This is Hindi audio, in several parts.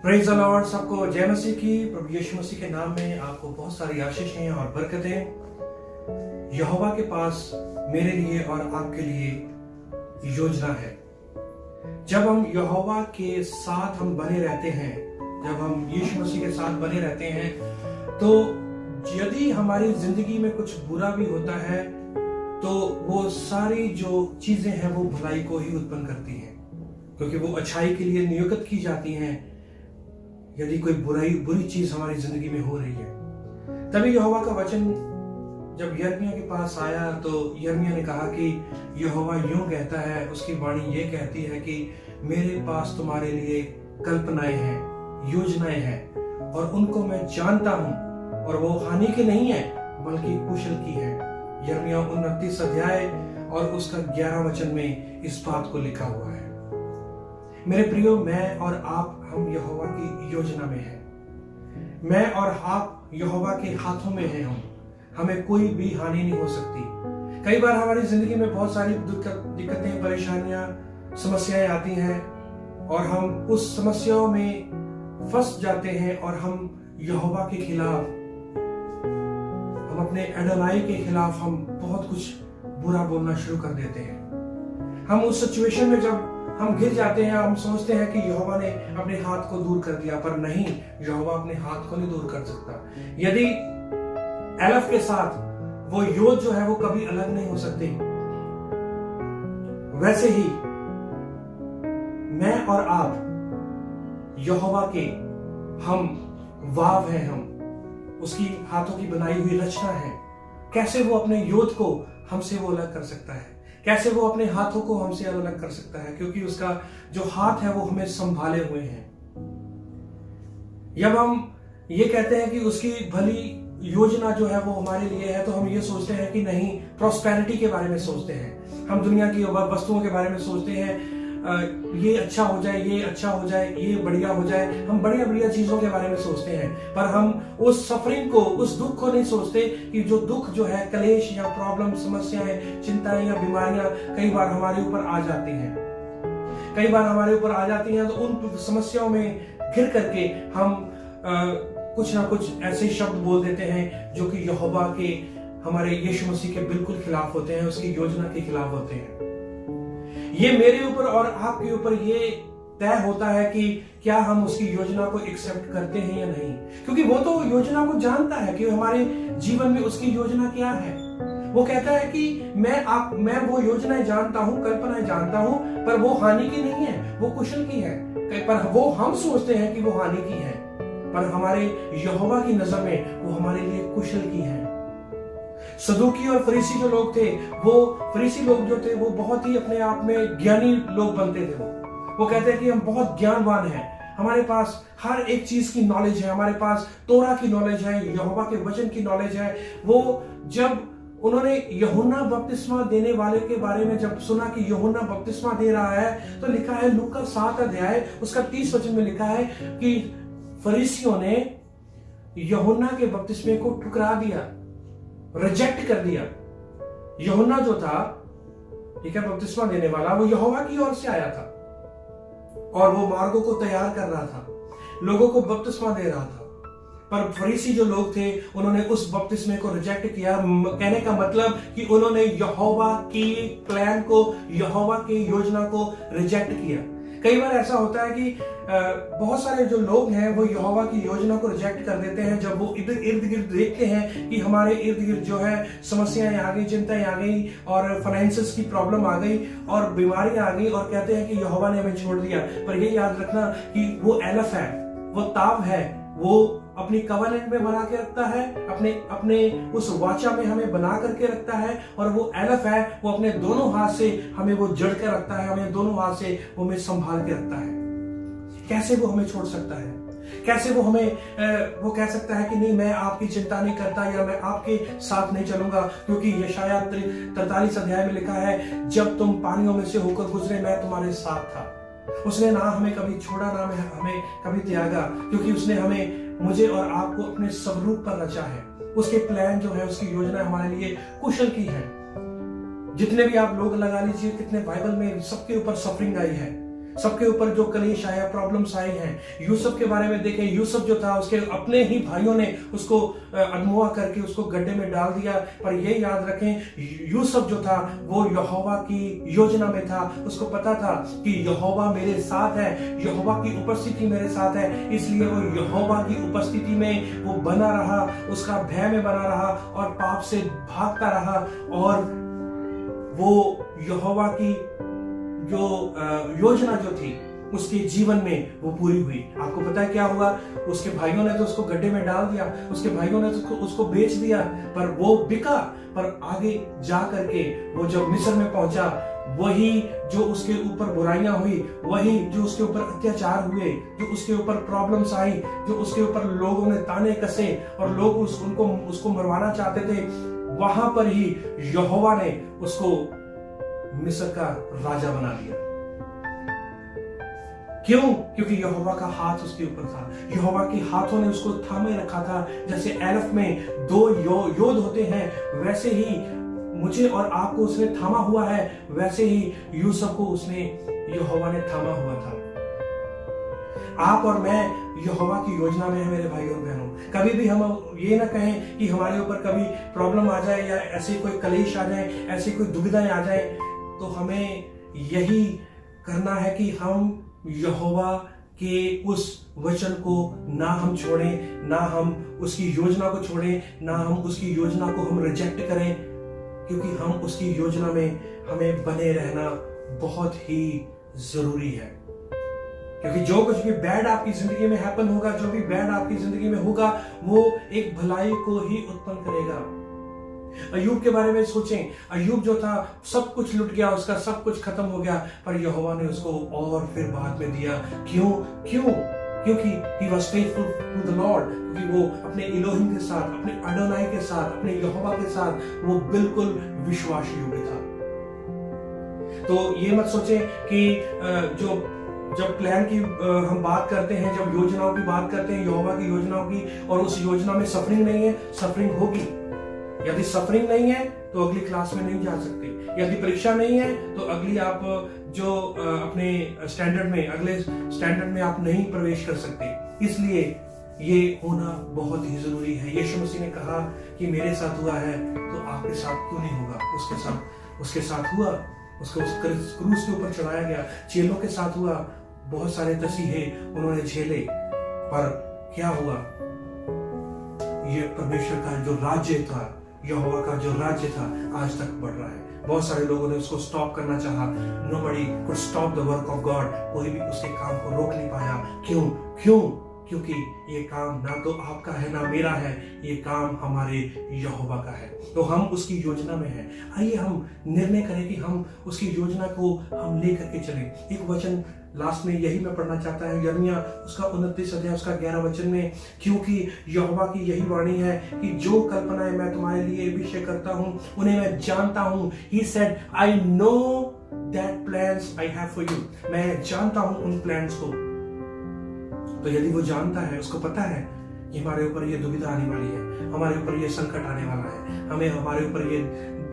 Praise the Lord. सबको जय मसीह की। प्रभु यीशु मसीह के नाम में आपको बहुत सारी आशीषें और बरकतें। यहोवा के पास मेरे लिए और आपके लिए योजना है। जब हम यहोवा के साथ हम बने रहते हैं, जब हम यीशु मसीह के साथ बने रहते हैं, तो यदि हमारी जिंदगी में कुछ बुरा भी होता है तो वो सारी जो चीजें हैं वो भलाई को ही उत्पन्न करती हैं, क्योंकि वो अच्छाई के लिए नियुक्त की जाती हैं। यदि कोई बुरी चीज हमारी जिंदगी में हो रही है, तभी यहोवा का वचन जब यिर्मयाह के पास आया तो यिर्मयाह ने कहा कि यहोवा यूं कहता है, उसकी वाणी ये कहती है कि मेरे पास तुम्हारे लिए कल्पनाएं हैं, योजनाएं हैं, और उनको मैं जानता हूं, और वो हानि की नहीं है बल्कि कुशल की है। यिर्मयाह 29 अध्याय और उसका 11 वचन में इस बात को लिखा हुआ है। मेरे प्रियो, मैं और आप हम यहोवा की योजना में हैं। मैं और आप यहोवा के हाथों में हैं। हमें कोई भी हानि नहीं हो सकती। कई बार हमारी जिंदगी में बहुत सारी दिक्कतें, परेशानियां, समस्याएं आती हैं और हम उस समस्याओं में फंस जाते हैं और हम यहोवा के खिलाफ, हम अपने एडोनाई के खिलाफ हम बहुत कुछ बुरा बोलना शुरू कर देते हैं। हम उस सिचुएशन में जब हम गिर जाते हैं, हम सोचते हैं कि यहोवा ने अपने हाथ को दूर कर दिया, पर नहीं, यहोवा अपने हाथ को नहीं दूर कर सकता। यदि एलफ के साथ वो योद्ध जो है वो कभी अलग नहीं हो सकते, वैसे ही मैं और आप यहोवा के हम वाव हैं, हम उसकी हाथों की बनाई हुई रचना है। कैसे वो अपने योद्ध को हमसे वो अलग कर सकता है, कैसे वो अपने हाथों को हमसे अलग कर सकता है, क्योंकि उसका जो हाथ है वो हमें संभाले हुए हैं। जब हम ये कहते हैं कि उसकी भली योजना जो है वो हमारे लिए है, तो हम ये सोचते हैं कि नहीं, प्रॉस्पेरिटी के बारे में सोचते हैं, हम दुनिया की वस्तुओं के बारे में सोचते हैं, ये अच्छा हो जाए, ये अच्छा हो जाए, ये बढ़िया हो जाए, हम बढ़िया बढ़िया चीजों के बारे में सोचते हैं, पर हम उस सफरिंग को, उस दुख को नहीं सोचते कि जो दुख जो है, कलेश या प्रॉब्लम, समस्याएं, चिंताएं या बीमारियां कई बार हमारे ऊपर आ जाती हैं। कई बार हमारे ऊपर आ जाती हैं तो उन समस्याओं में घिर करके हम कुछ ना कुछ ऐसे शब्द बोल देते हैं जो कि यहोवा के, हमारे यीशु मसीह के बिल्कुल खिलाफ होते हैं, उसकी योजना के खिलाफ होते हैं। ये मेरे ऊपर और आपके ऊपर ये तय होता है कि क्या हम उसकी योजना को एक्सेप्ट करते हैं या नहीं, क्योंकि वो तो योजना को जानता है कि हमारे जीवन में उसकी योजना क्या है। वो कहता है कि मैं वो योजनाएं जानता हूं, कल्पनाएं जानता हूं, पर वो हानि की नहीं है, वो कुशल की है। पर वो हम सोचते हैं कि वो हानि की है, पर हमारे यहोवा की नजर में वो हमारे लिए कुशल की है। सदूकी और फरीसी जो लोग थे, वो फरीसी लोग जो थे वो बहुत ही अपने आप में ज्ञानी लोग बनते थे। वो कहते हैं कि हम बहुत ज्ञानवान हैं, हमारे पास हर एक चीज की नॉलेज है, हमारे पास तोरा की नॉलेज है, यहोवा के वचन की नॉलेज है। वो जब उन्होंने यूहन्ना बपतिस्मा देने वाले के बारे में जब सुना कि यूहन्ना बपतिस्मा दे रहा है, तो लिखा है लूका 7 अध्याय उसका 30 वचन में लिखा है कि फरीसियों ने यूहन्ना के बपतिस्मे को ठुकरा दिया, रिजेक्ट कर दिया। यूहन्ना जो था, ठीक है, बपतिस्मा देने वाला, वो यहोवा की ओर से आया था और वो मार्गों को तैयार कर रहा था, लोगों को बपतिस्मा दे रहा था। पर फरीसी जो लोग थे उन्होंने उस बपतिस्मे को रिजेक्ट किया। कहने का मतलब कि उन्होंने यहोवा की प्लान को, यहोवा की योजना को रिजेक्ट किया। कई बार ऐसा होता है कि बहुत सारे जो लोग हैं वो यहोवा की योजना को रिजेक्ट कर देते हैं। जब वो इर्द गिर्द देखते हैं कि हमारे इर्द गिर्द जो है समस्याएं आ गई, चिंताएं आ गई, और फाइनेंसिस की प्रॉब्लम आ गई, और बीमारियां आ गई, और कहते हैं कि यहोवा ने हमें छोड़ दिया। पर ये याद रखना कि वो एलफ है, वो ताव है, वो अपनी कवनेंट में बना के रखता है, अपने उस वाचा में हमें बना करके रखता है, और वो एलफ है, वो अपने दोनों हाथ से हमें वो जड़ के रखता है, हमें दोनों हाथ से वो हमें संभाल के रखता है। कैसे वो हमें छोड़ सकता है? कैसे वो हमें वो कह सकता है कि नहीं, मैं आपकी चिंता नहीं करता या मैं आपके साथ नहीं चलूंगा, क्योंकि यशायाह 43 अध्याय में लिखा है, जब तुम पानियों में से होकर गुजरे मैं तुम्हारे साथ था। उसने ना हमें कभी छोड़ा, ना हमें कभी त्यागा, क्योंकि उसने हमें, मुझे और आपको अपने स्वरूप पर रचा है। उसके प्लान जो है, उसकी योजना हमारे लिए कुशल की है। जितने भी आप लोग लगा लीजिए, कितने बाइबल में सबके ऊपर सफरिंग आई है, सबके ऊपर जो कलेश आया, प्रॉब्लम्स आई हैं। यूसुफ के बारे में देखें, यूसुफ जो था उसके अपने ही भाइयों ने उसको अगवा करके उसको गड्ढे में डाल दिया, पर ये याद रखें यूसुफ जो था वो यहोवा की योजना में था। उसको पता था कि यहोवा मेरे साथ है, यहोवा की उपस्थिति मेरे साथ है, इसलिए वो यहोवा की उपस्थिति में वो बना रहा, उसका भय में बना रहा और पाप से भागता रहा, और वो यहोवा की जो योजना जो थी उसके जीवन में वो पूरी हुई। आपको पता है क्या हुआ? उसके भाइयों ने तो उसको गड्ढे में डाल दिया, उसके भाइयों ने तो उसको बेच दिया, पर वो बिका। पर आगे जा करके वो जब मिस्र में पहुंचा, वही जो उसके ऊपर बुराइयां हुई, वही जो उसके ऊपर अत्याचार हुए, जो उसके ऊपर प्रॉब्लम्स आई, जो उसके ऊपर लोगों ने ताने कसे और लोग उसको मरवाना चाहते थे, वहां पर ही यहोवा ने उसको मिस्र का राजा बना दिया। क्यों? क्योंकि यहोवा का हाथ उसके ऊपर था। यहोवा के हाथों ने उसको थामे रखा था। जैसे एलफ में दो योद्ध होते हैं, वैसे ही मुझे और आपको उसने थामा हुआ है, वैसे ही यूसुफ को उसने यहोवा ने थामा हुआ था। आप और मैं यहोवा की योजना में है मेरे भाई और बहनों। कभी भी हम ये ना कहें कि हमारे ऊपर कभी प्रॉब्लम आ जाए या ऐसे कोई कलेश आ जाए, ऐसी कोई दुविधाएं आ जाए, तो हमें यही करना है कि हम यहोवा के उस वचन को ना हम छोड़ें, ना हम उसकी योजना को छोड़ें, ना हम उसकी योजना को हम रिजेक्ट करें, क्योंकि हम उसकी योजना में हमें बने रहना बहुत ही जरूरी है। क्योंकि जो कुछ भी बैड आपकी जिंदगी में हैपन होगा, जो भी बैड आपकी जिंदगी में होगा, वो एक भलाई को ही उत्पन्न करेगा। अय्यूब के बारे में सोचें, अय्यूब जो था सब कुछ लुट गया, उसका सब कुछ खत्म हो गया, पर यहोवा ने उसको और फिर बाद में दिया। क्यों? क्योंकि he was faithful to the Lord, क्योंकि वो अपने इलोहिम के साथ, अपने अडोनाई के साथ, अपने यहोवा के साथ वो बिल्कुल विश्वास योग्य था। तो ये मत सोचें कि जब प्लान की हम बात करते हैं, जब योजनाओं की बात करते हैं, यहोवा की योजनाओं की, और उस योजना में सफरिंग नहीं है, सफरिंग होगी। यदि सफरिंग नहीं है तो अगली क्लास में नहीं जा सकते। यदि परीक्षा नहीं है तो अगली आप जो अपने स्टैंडर्ड में, अगले स्टैंडर्ड में आप नहीं प्रवेश कर सकते। इसलिए ये होना बहुत ही जरूरी है। यीशु मसीह ने कहा कि मेरे साथ हुआ है तो आपके साथ क्यों नहीं होगा? उसके साथ हुआ, उसको उस क्रूस के ऊपर चढ़ाया गया। चेलों के साथ हुआ, बहुत सारे तसीहे उन्होंने झेले, पर क्या हुआ? ये परमेश्वर का जो राज्य था, यहोवा का जो राज्य था, आज तक बढ़ रहा है। बहुत सारे लोगों ने उसको स्टॉप करना चाहा। Nobody could stop the work of God। कोई भी उसके काम को रोक नहीं पाया। क्यों? क्योंकि ये काम ना तो आपका है ना मेरा है, ये काम हमारे यहोवा का है। तो हम उसकी योजना में हैं। आइए हम निर्णय करें कि हम उसकी योजना को हम ले करके चलें। एक वचन लास्ट में यही मैं पढ़ना चाहता हूं, यिर्मयाह उसका 29 अध्याय उसका 11 वचन में, क्योंकि यहोवा की यही वाणी है कि जो कल्पनाएं मैं तुम्हारे लिए विषय करता हूं उन्हें मैं जानता हूं। He said, I know that plans I have for you। मैं जानता हूं उन प्लान्स को। तो यदि वो जानता है, उसको पता है कि हमारे ऊपर ये दुविधा आने वाली है, हमारे ऊपर ये संकट आने वाला है, हमारे ऊपर ये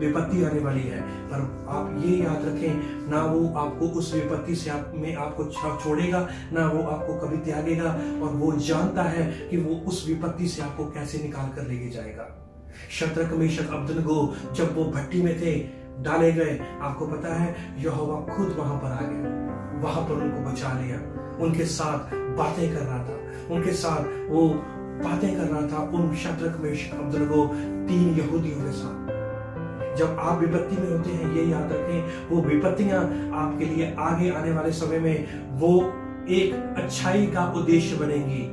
विपत्ति आने वाली है, पर आप ये याद रखें, ना वो आपको उस विपत्ति से में आपको छोड़ेगा, ना वो आपको कभी त्यागेगा, और वो जानता है कि वो उस विपत्ति से आपको कैसे निकाल कर लेके जाएगा। शद्रक, मेशक, अबेदनगो जब वो भट्टी में थे, डाले गए, आपको पता है यहोवा खुद वहां पर आ गया, वहां पर उनको बचा लिया, उनके साथ बातें कर रहा था, उनके साथ वो बातें कर रहा था उन शद्रक, मेशक, अबेदनगो 3 यहूदियों के साथ। जब आप विपत्ति में होते हैं, ये याद रखें, वो विपत्तियां आपके लिए आगे आने वाले समय में वो एक अच्छाई का उद्देश्य बनेगी,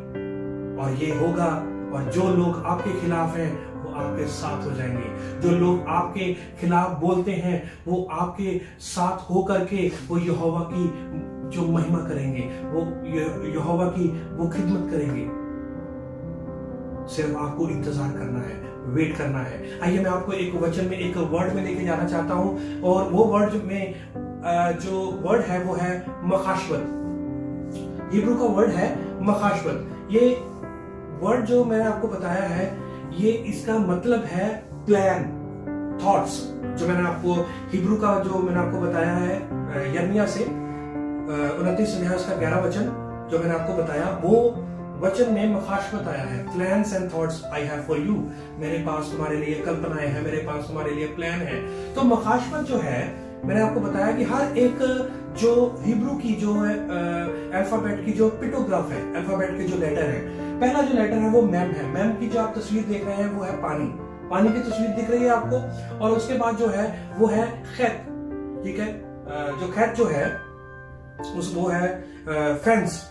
और ये होगा, और जो लोग आपके खिलाफ हैं वो आपके साथ हो जाएंगे। जो लोग आपके खिलाफ बोलते हैं वो आपके साथ होकर के वो यहोवा की जो महिमा करेंगे, वो यहोवा की वो खिदमत करेंगे। सिर्फ आपको इंतजार करना है, वेट करना है। आइए मैं आपको एक वचन में, एक वर्ड में लेके जाना चाहता हूं, और वो वर्ड में जो वर्ड है वो है मखाशवत। हिब्रू का वर्ड है मखाशवत। ये वर्ड जो मैंने आपको बताया है, ये इसका मतलब है प्लान, थॉट्स। जो मैंने आपको हिब्रू का जो मैंने आपको बताया है यिर्मयाह से, 29 अध्याय उसका 11 वचन जो मैंने आपको बताया, वो वचन में मखाशमत आया है। Plans and thoughts I have for you, मेरे पास तुम्हारे लिए कल्पनाएं हैं, मेरे पास तुम्हारे लिए प्लान है। तो मखाशमत जो है, मैंने आपको बताया कि हर एक जो हिब्रू की जो है अल्फाबेट की जो पिक्टोग्राफ है, अल्फाबेट के जो लेटर है, पहला जो लेटर है वो मैम है। मैम की जो आप तस्वीर देख रहे हैं वो है पानी, पानी की तस्वीर दिख रही है आपको। और उसके बाद जो है वो है खैत, ठीक है। जो खैत जो है वो है फेंस,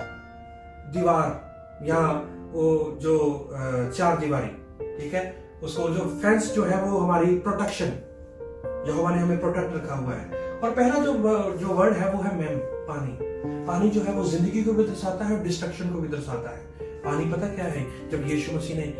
दीवार या वो जो चार दीवारी, ठीक है। उसको जो फेंस जो है वो हमारी प्रोटेक्शन, यहोवा ने हमें प्रोटेक्ट रखा हुआ है। और पहला जो वर्ड है वो है मैम, पानी। पानी जो है वो जिंदगी को भी दर्शाता है और डिस्ट्रक्शन को भी दर्शाता है। पानी पता क्या है? जब यीशु मसीह ने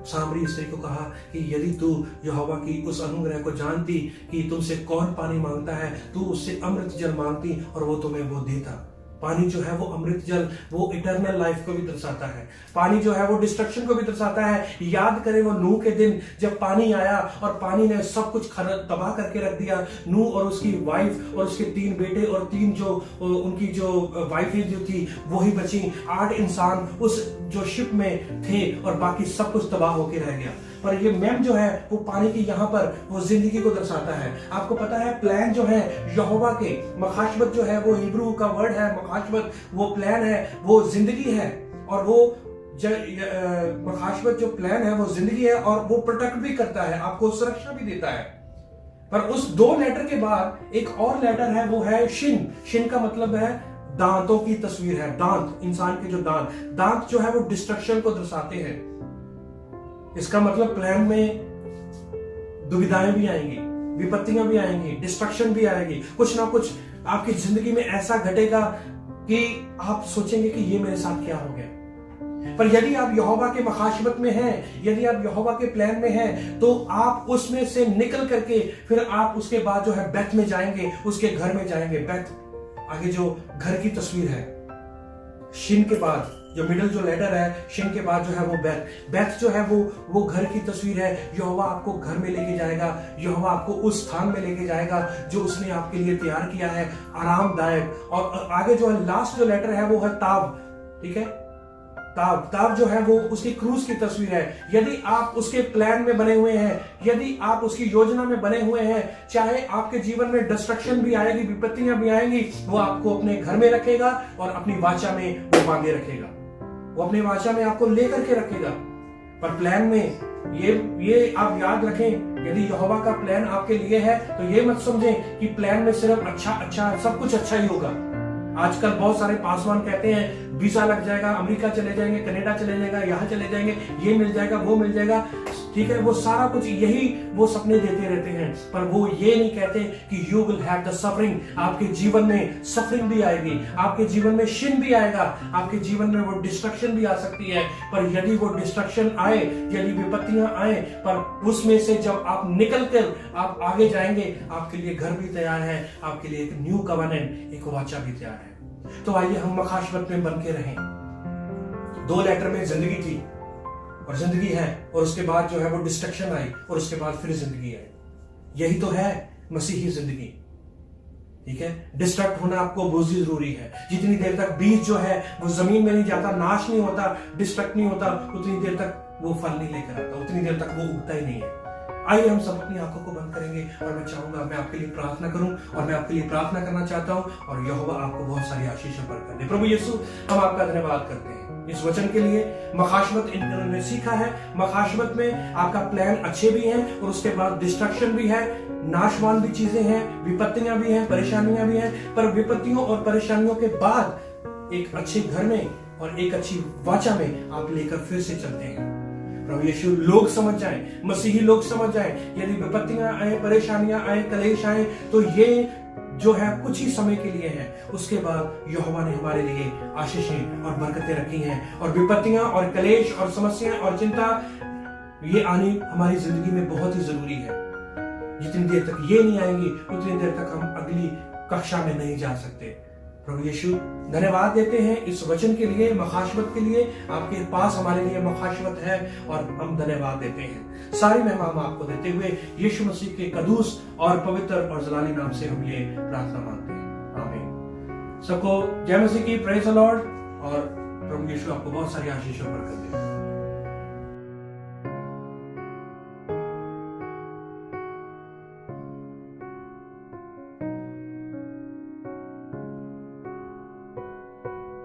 सामरी स्त्री को कहा कि यदि तू यहोवा की उस अनुग्रह को जानती कि तुमसे कौन पानी मांगता है, तू उससे अमृत जल मांगती और वो तुम्हें वो देता। पानी जो है वो अमृत जल, वो इटर्नल लाइफ को भी दर्शाता है। पानी जो है वो डिस्ट्रक्शन को भी दर्शाता है। याद करें वो नूह के दिन जब पानी आया और पानी ने सब कुछ तबाह करके रख दिया। नूह और उसकी वाइफ और उसके 3 बेटे और 3 जो उनकी जो वाइफें जो थी वही बची। 8 इंसान उस जो शिप में थे और बाकी सब कुछ तबाह होके रह गया। पर ये मैम जो है वो पानी की यहाँ पर वो जिंदगी को दर्शाता है। आपको पता है प्लान जो है यहोवा के, मखाशबत जो है वो हिब्रू का वर्ड है, मखाशबत वो प्लान है, वो जिंदगी है। और वो मखाशबत जो प्लान है वो जिंदगी है और वो प्रोटेक्ट भी करता है, आपको सुरक्षा भी देता है। पर उस 2 लेटर के बाद एक और लेटर है, वो है शिन। शिन का मतलब है दांतों की तस्वीर है, दांत, इंसान के जो दांत जो है वो डिस्ट्रक्शन को दर्शाते हैं। इसका मतलब प्लान में दुविधाएं भी आएंगी, विपत्तियां भी आएंगी, डिस्ट्रक्शन भी आएगी, कुछ ना कुछ आपकी जिंदगी में ऐसा घटेगा कि आप सोचेंगे कि ये मेरे साथ क्या हो गया। पर यदि आप यहोवा के मखाशबत में हैं, यदि आप यहोवा के प्लान में हैं, तो आप उसमें से निकल करके फिर आप उसके बाद जो है बेथ में जाएंगे, उसके घर में जाएंगे। बेथ आगे जो घर की तस्वीर है, शिन के बाद जो मिडिल जो लेटर है, शिन के बाद जो है वो बेथ जो है वो घर की तस्वीर है। यहोवा आपको घर में लेके जाएगा, यहोवा आपको उस स्थान में लेके जाएगा जो उसने आपके लिए तैयार किया है, आरामदायक। और आगे जो है लास्ट जो लेटर है वो है ताब, ठीक है। ताब जो है वो उसकी क्रूज की तस्वीर है। यदि आप उसके प्लान में बने हुए हैं, यदि आप उसकी योजना में बने हुए हैं, चाहे आपके जीवन में डिस्ट्रक्शन भी आएगी, विपत्तियां भी आएंगी, वो आपको अपने घर में रखेगा और अपनी वाचा में वो बांधे रखेगा, वो अपनी वाचा में आपको लेकर के रखेगा। पर प्लान में ये आप याद रखें, यदि यहोवा का प्लान आपके लिए है तो ये मत समझें कि प्लान में सिर्फ अच्छा सब कुछ अच्छा ही होगा। आजकल बहुत सारे पासवान कहते हैं वीजा लग जाएगा, अमेरिका चले जाएंगे, कनाडा चले जाएगा, यहाँ चले जाएंगे, ये मिल जाएगा, वो मिल जाएगा, ठीक है। वो सारा कुछ यही वो सपने देते रहते हैं, पर वो ये नहीं कहते कि you will have the suffering. आपके जीवन में सफरिंग भी आएगी, आपके जीवन में शिन भी आएगा, आपके जीवन में वो डिस्ट्रक्शन भी आ सकती है। पर यदि वो डिस्ट्रक्शन आए, यदि विपत्तियां आए, पर उसमें से जब आप निकल कर आप आगे जाएंगे, आपके लिए घर भी तैयार है, आपके लिए एक न्यू कवेनेंट, एक वाचा भी तैयार है। तो आइए हम मखाशबत में बन के रहें। 2 लेटर में जिंदगी थी और जिंदगी है, और उसके बाद जो है वो डिस्ट्रक्शन आई और उसके बाद फिर जिंदगी आई। यही तो है मसीही जिंदगी, ठीक है। डिस्ट्रक्ट होना आपको बहुत जरूरी है। जितनी देर तक बीज जो है वो जमीन में नहीं जाता, नाश नहीं होता, डिस्ट्रक्ट नहीं होता, उतनी देर तक वो फल नहीं लेकर आता, उतनी देर तक वो उगता ही नहीं है। आइए हम सब अपनी आंखों को बंद करेंगे और मैं चाहूंगा मैं आपके लिए प्रार्थना करूं, और मैं आपके लिए प्रार्थना करना चाहता हूं, और यहोवा आपको बहुत सारी आशीषें बरकत दे। प्रभु यीशु, हम आपका धन्यवाद करते हैं इस वचन के लिए। मखाशबत इन्होंने सीखा है, मखाशबत में आपका प्लान अच्छे भी हैं और उसके बाद डिस्ट्रक्शन भी है, नाशवान भी चीजें हैं, विपत्तियां भी हैं, परेशानियां भी हैं। पर विपत्तियों और परेशानियों के बाद एक अच्छे घर में और एक अच्छी वाचा में आप लेकर फिर से चलते हैं। प्रभु यीशु, लोग समझ जाएं, मसीही लोग समझ जाएं, यदि विपत्तियां आए, परेशानियां आए, कलेश आए, तो ये जो है कुछ ही समय के लिए है। उसके बाद यहोवा ने हमारे लिए आशीषें और बरकतें रखी हैं, और विपत्तियां और कलेश और समस्याएं और चिंता ये आनी हमारी जिंदगी में बहुत ही जरूरी है। जितनी देर तक ये नहीं आएंगी, उतनी देर तक हम अगली कक्षा में नहीं जा सकते। प्रभु यीशु, धन्यवाद देते हैं इस वचन के लिए, मखाशबत के लिए। आपके पास हमारे लिए मखाशबत है और हम धन्यवाद देते हैं। सारी महिमा हम आपको देते हुए यीशु मसीह के कदूस और पवित्र और जलाली नाम से हम ये प्रार्थना मांगते हैं, आमीन। सबको जय मसीह की, प्रेज द लॉर्ड, और प्रभु यीशु आपको बहुत सारी आशीषों पर कर दे।